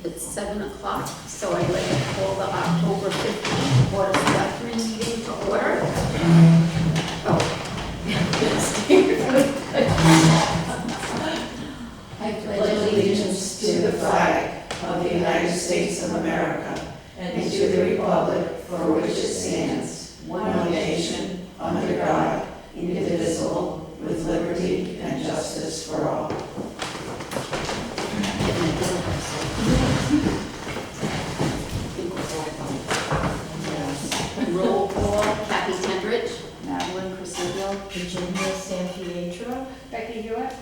It's 7 o'clock, so I'd like to call the October 15th Board of Selectmen meeting to order. Oh. I pledge allegiance to the flag of the United States of America and to the republic for which it stands, one nation, under God, indivisible, with liberty and justice for all. Roll call, Kathy Tendrich. Madeline Presidio. Virginia San Pietro. Becky Hewitt.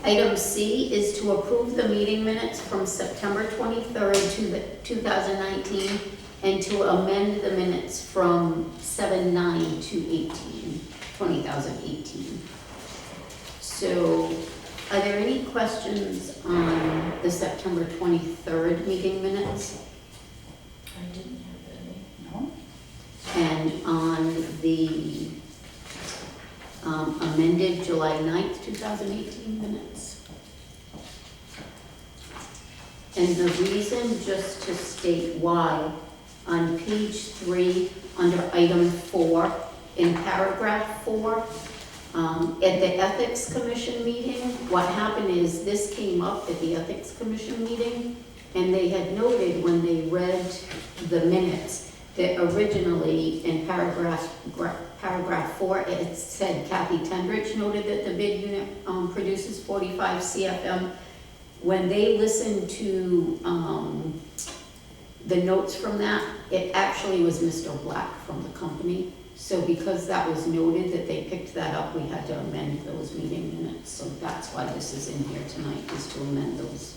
Item C is to approve the meeting minutes from September 23rd, 2019, and to amend the minutes from 7/9 to 2018. So, are there any questions on the September 23rd meeting minutes? I didn't have any. No? And on the amended July 9th, 2018 minutes? And the reason, just to state why, on page 3, under item 4, in paragraph 4, at the Ethics Commission meeting, what happened is this came up at the Ethics Commission meeting, and they had noted when they read the minutes that originally in paragraph 4, it said Kathy Tendrich noted that the bid unit produces 45 CFM. When they listened to the notes from that, it actually was Mr. Black from the company. So because that was noted that they picked that up, we had to amend those meeting minutes. So that's why this is in here tonight, is to amend those,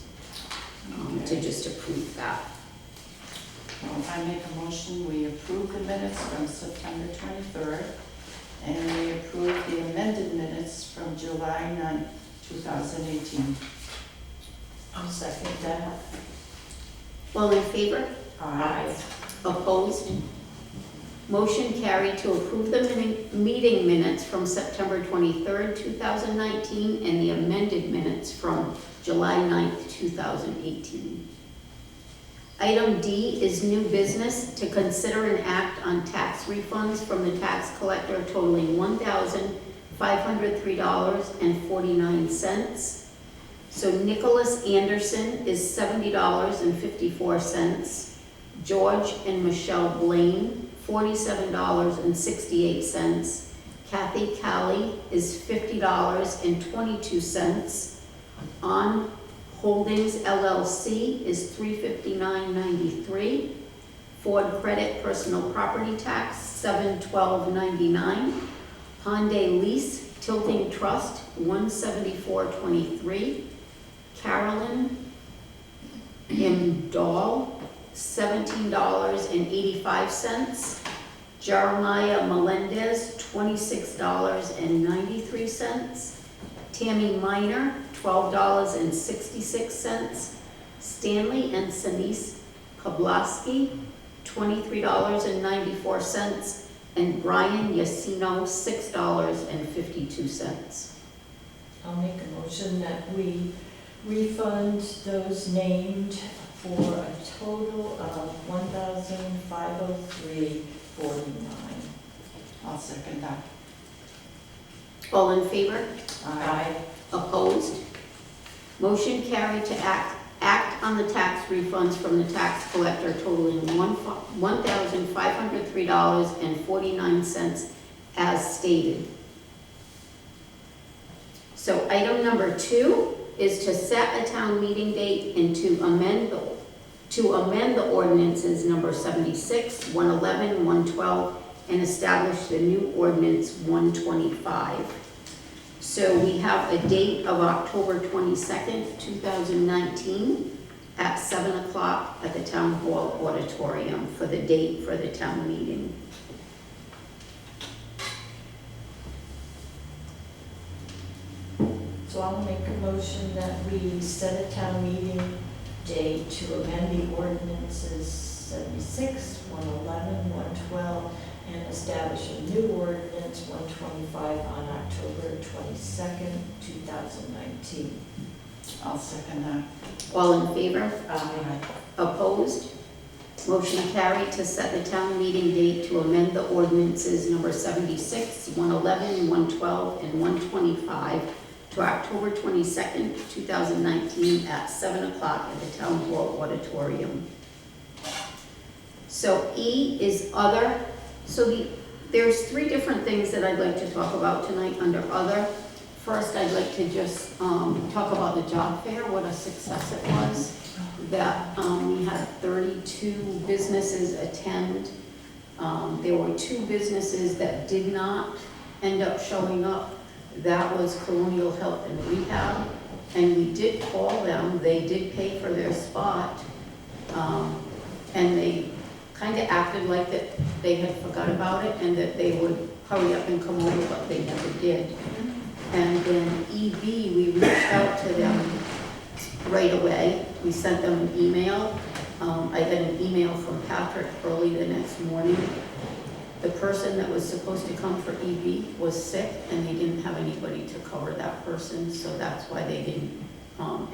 to just approve that. Well, I make a motion, we approve the minutes from September 23rd, and we approve the amended minutes from July 9th, 2018. I'll second that. All in favor? Aye. Opposed? Motion carried to approve the meeting minutes from September 23rd, 2019, and the amended minutes from July 9th, 2018. Item D is new business to consider and act on tax refunds from the tax collector totaling $1,503.49. So Nicholas Anderson is $70.54. George and Michelle Blaine, $47.68. Kathy Callie is $50.22. On Holdings LLC is $359.93. Ford Credit Personal Property Tax, $712.99. Hyundai Lease Tilting Trust, $174.23. Carolyn M. Dahl, $17.85. Jeremiah Melendez, $26.93. Tammy Minor, $12.66. Stanley and Sinise Koblaski, $23.94. And Brian Yacino, $6.52. I'll make a motion that we refund those named for a total of $1,503.49. I'll second that. All in favor? Aye. Opposed? Motion carried to act on the tax refunds from the tax collector totaling $1,503.49 as stated. So item number 2 is to set a town meeting date and to amend the ordinances number 76, 111, 112, and establish the new ordinance 125. So we have a date of October 22nd, 2019 at 7 o'clock at the Town Hall Auditorium for the date for the town meeting. So I'll make a motion that we set a town meeting date to amend the ordinances 76, 111, 112, and establish a new ordinance 125 on October 22nd, 2019. I'll second that. All in favor? Aye. Opposed? Motion carried to set the town meeting date to amend the ordinances number 76, 111, 112, and 125 to October 22nd, 2019 at 7 o'clock at the Town Hall Auditorium. So E is other. So there's three different things that I'd like to talk about tonight under other. First, I'd like to just talk about the job fair, what a success it was. That we had 32 businesses attend. There were 2 businesses that did not end up showing up. That was Colonial Health and Rehab, and we did call them. They did pay for their spot, and they kind of acted like that they had forgot about it and that they would hurry up and come over, but they never did. And then EB, we reached out to them right away. We sent them an email. I got an email from Patrick early the next morning. The person that was supposed to come for EB was sick and they didn't have anybody to cover that person, so that's why they didn't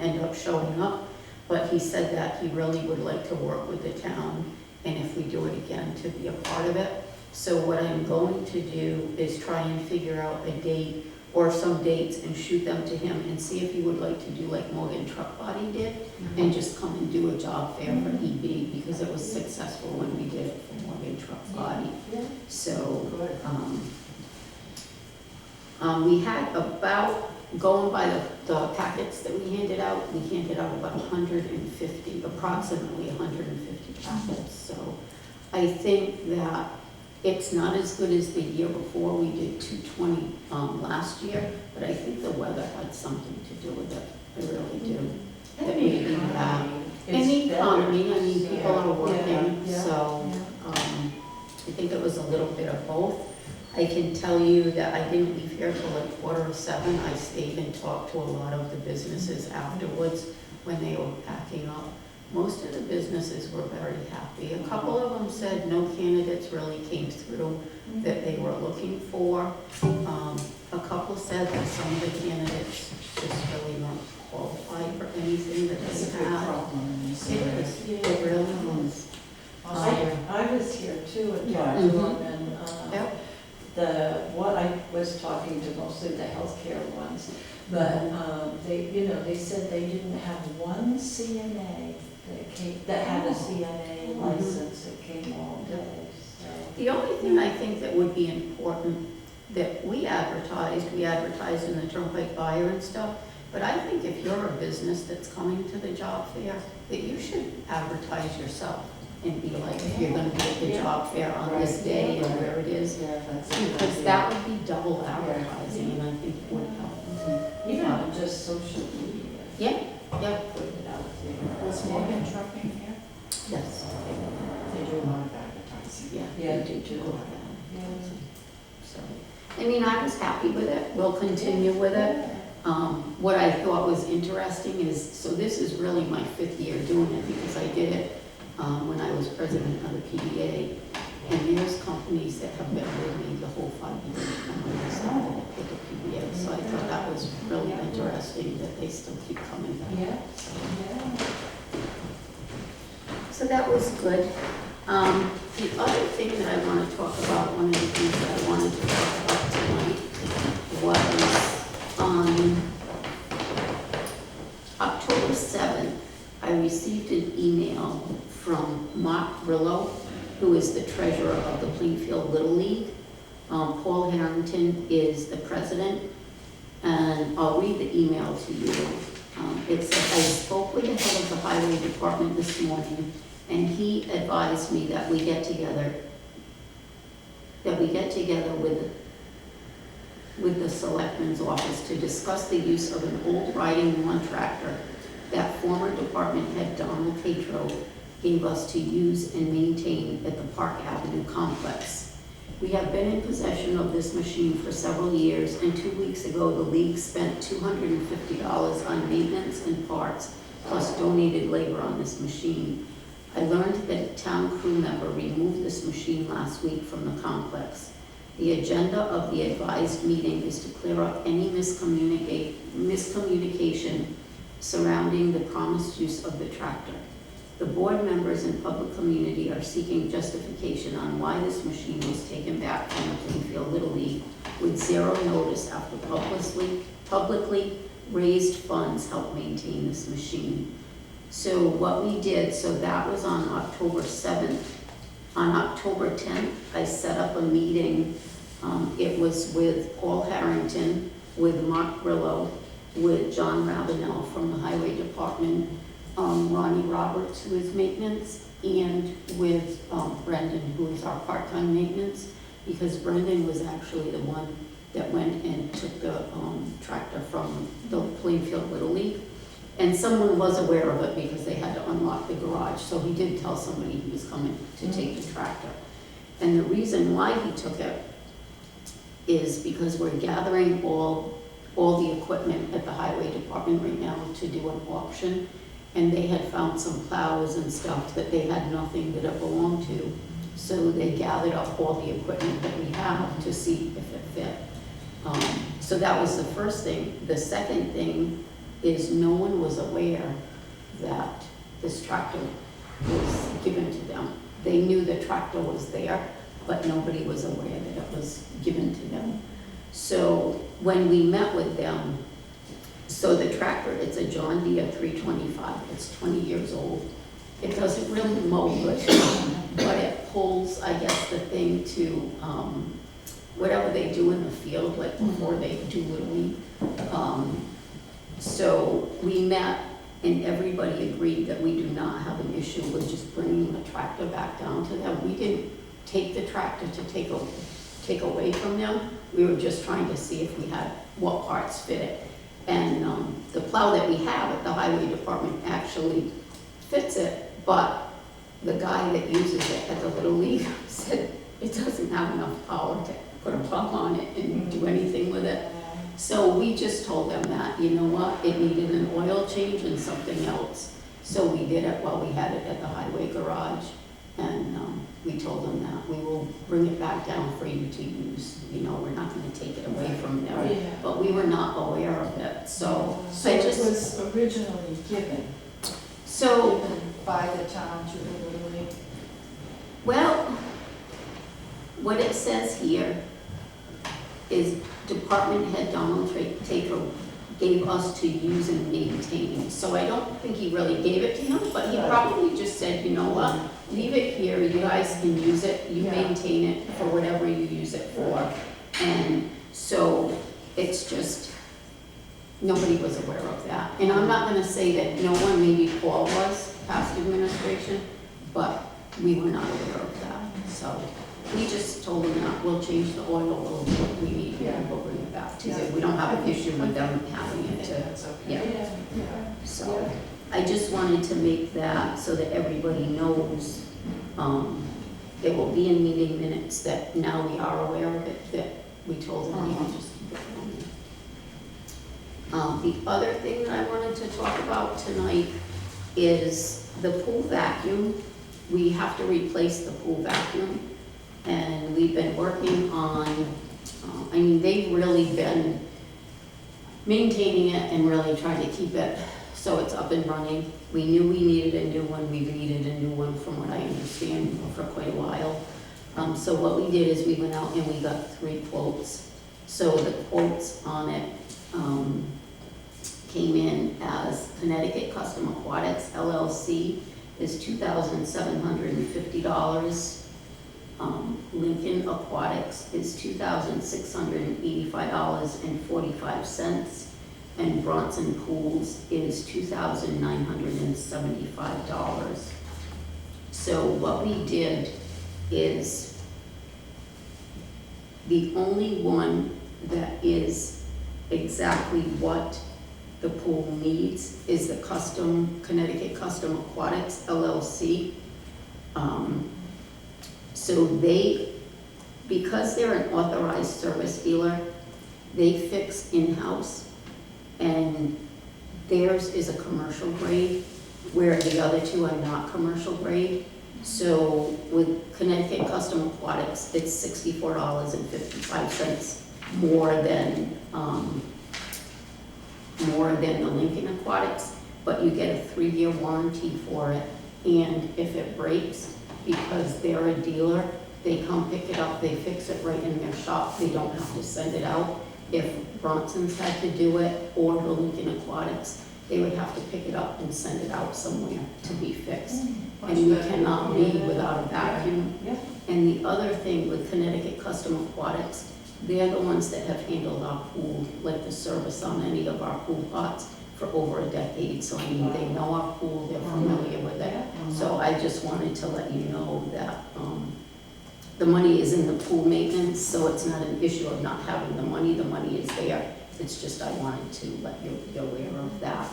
end up showing up. But he said that he really would like to work with the town, and if we do it again, to be a part of it. So what I'm going to do is try and figure out a date or some dates and shoot them to him and see if he would like to do like Morgan Truck Body did and just come and do a job fair for EB, because it was successful when we did it for Morgan Truck Body. So we had about, going by the packets that we handed out about 150, approximately 150 packets. So I think that it's not as good as the year before. We did 220 last year, but I think the weather had something to do with it. I really do. That maybe that. And the economy, I mean, people are working, so I think it was a little bit of both. I can tell you that I didn't leave here till like 7:15. I stayed and talked to a lot of the businesses afterwards when they were packing up. Most of the businesses were very happy. A couple of them said no candidates really came through that they were looking for. A couple said that some of the candidates just really weren't qualified for anything that That's a they big had. problem in this It area. is, it really is. I was here too and talked to them, and Yep. what I was talking to mostly the healthcare ones, but they said they didn't have one CNA that had a CNA license that came all day, so. The only thing I think that would be important that we advertised in the Turnpike Buyer and stuff, but I think if you're a business that's coming to the job fair, that you should advertise yourself and be like, if you're gonna be at the job fair on this day and where it is, because that would be double advertising, and I think it would help. Even on just social media. Yeah, Put it out there. Was Morgan Trucking here? yes, They do a lot of advertising. yeah. Yeah, we they did do. a lot of that. Yeah. So, I mean, I was happy with it, we'll continue with it. What I thought was interesting is, so this is really my 5th year doing it, because I did it when I was president of the PDA. And there's companies that have been with me the whole 5 years from when I started with the PDA. So I thought that was really interesting that they still keep coming back. Yeah. So that was good. The other thing that I want to talk about, one of the things that I wanted to talk about tonight was on October 7th, I received an email from Mark Rillo, who is the treasurer of the Plainfield Little League. Paul Harrington is the president, and I'll read the email to you. It says, I spoke with the head of the highway department this morning, and he advised me that we get together with the Selectmen's office to discuss the use of an old riding lawn tractor that former department head Donald Tatro gave us to use and maintain at the Park Avenue complex. We have been in possession of this machine for several years, and 2 weeks ago the league spent $250 on maintenance and parts, plus donated labor on this machine. I learned that a town crew member removed this machine last week from the complex. The agenda of the advised meeting is to clear up any miscommunication surrounding the promised use of the tractor. The board members and public community are seeking justification on why this machine was taken back from the Plainfield Little League with zero notice after publicly raised funds helped maintain this machine. So what we did, so that was on October 7th. On October 10th, I set up a meeting. It was with Paul Harrington, with Mark Grillo, with John Ravenel from the Highway Department, Ronnie Roberts, who is maintenance, and with Brendan, who is our part-time maintenance, because Brendan was actually the one that went and took the tractor from the Plainfield Little League. And someone was aware of it because they had to unlock the garage, so he did tell somebody he was coming to take the tractor. And the reason why he took it is because we're gathering all the equipment at the highway department right now to do an auction. And they had found some plows and stuff that they had nothing that it belonged to. So they gathered up all the equipment that we have to see if it fit. So that was the first thing. The second thing is no one was aware that this tractor was given to them. They knew the tractor was there, but nobody was aware that it was given to them. So when we met with them, so the tractor, it's a John Deere 325, it's 20 years old. It doesn't really mow good, but it pulls, I guess, the thing to whatever they do in the field, like before they do Little League. So we met and everybody agreed that we do not have an issue with just bringing the tractor back down to them. We didn't take the tractor to take away from them. We were just trying to see if we had what parts fit it. And the plow that we have at the highway department actually fits it, but the guy that uses it at the Little League said it doesn't have enough power to put a plow on it and do anything with it. So we just told them that, you know what, it needed an oil change and something else. So we did it while we had it at the highway garage. And we told them that we will bring it back down for you to use. You know, we're not going to take it away from them. Yeah. But we were not aware of it. So It was originally given by the town to the Little League. Well, what it says here is Department Head Donald Taker gave us to use and maintain. So I don't think he really gave it to him, but he probably just said, you know what, leave it here, you guys can use it, you maintain it for whatever you use it for. And so it's just, nobody was aware of that. And I'm not gonna say that no one, maybe Paul was, past administration, but we were not aware of that. So we just told them that we'll change the oil, we'll do what we need, and we'll bring it back to you. We don't have an issue with them having it to, So I just wanted to make that so that everybody knows. It will be in meeting minutes that now we are aware of it, that we told them we can just keep it on. The other thing that I wanted to talk about tonight is the pool vacuum. We have to replace the pool vacuum. And we've been working on, I mean, they've really been maintaining it and really trying to keep it so it's up and running. We knew we needed a new one. We've needed a new one from what I understand for quite a while. So what we did is we went out and we got 3 quotes. So the quotes on it came in as Connecticut Custom Aquatics LLC is $2,750. Lincoln Aquatics is $2,685.45, and Bronson Pools is $2,975. So what we did is the only one that is exactly what the pool needs is the Connecticut Custom Aquatics LLC. So because they're an authorized service dealer, they fix in-house, and theirs is a commercial grade, where the other 2 are not commercial grade. So with Connecticut Custom Aquatics, it's $64.55 more than more than the Lincoln Aquatics, but you get a 3-year warranty for it. And if it breaks, because they're a dealer, they come pick it up, they fix it right in their shop, they don't have to send it out. If Bronson's had to do it, or the Lincoln Aquatics, they would have to pick it up and send it out somewhere to be fixed. And we cannot be without a vacuum. Yeah. And the other thing with Connecticut Custom Aquatics, they're the ones that have handled our pool, like the service on any of our pool pots for over a decade. So I mean, they know our pool, they're familiar with it. So I just wanted to let you know that the money is in the pool maintenance, so it's not an issue of not having the money is there. It's just I wanted to let you be aware of that.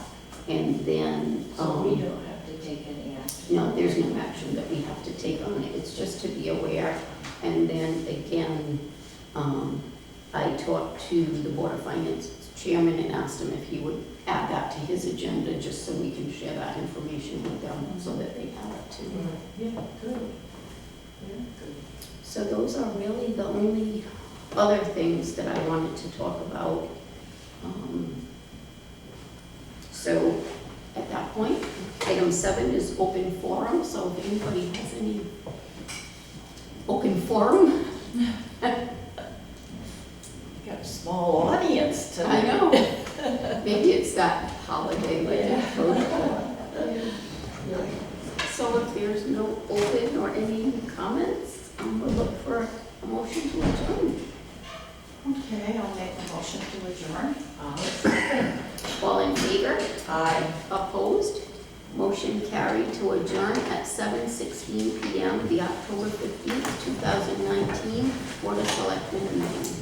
And then, So we don't have to take any action? no, there's no action that we have to take on it, it's just to be aware. And then again, I talked to the Board of Finance chairman and asked him if he would add that to his agenda, just so we can share that information with them, so that they have it too. Yeah, good. Yeah, good. So those are really the only other things that I wanted to talk about. So at that point, item 7 is open forum, so if anybody has any open forum. Got a small audience I tonight. know, maybe it's that holiday like protocol. So if there's no open or any comments, we'll look for a motion to adjourn. Okay, I'll make a motion to adjourn. All in favor? Aye. Opposed? Motion carried to adjourn at 7:16 PM, the October 15th, 2019 Board of Selectmen meeting.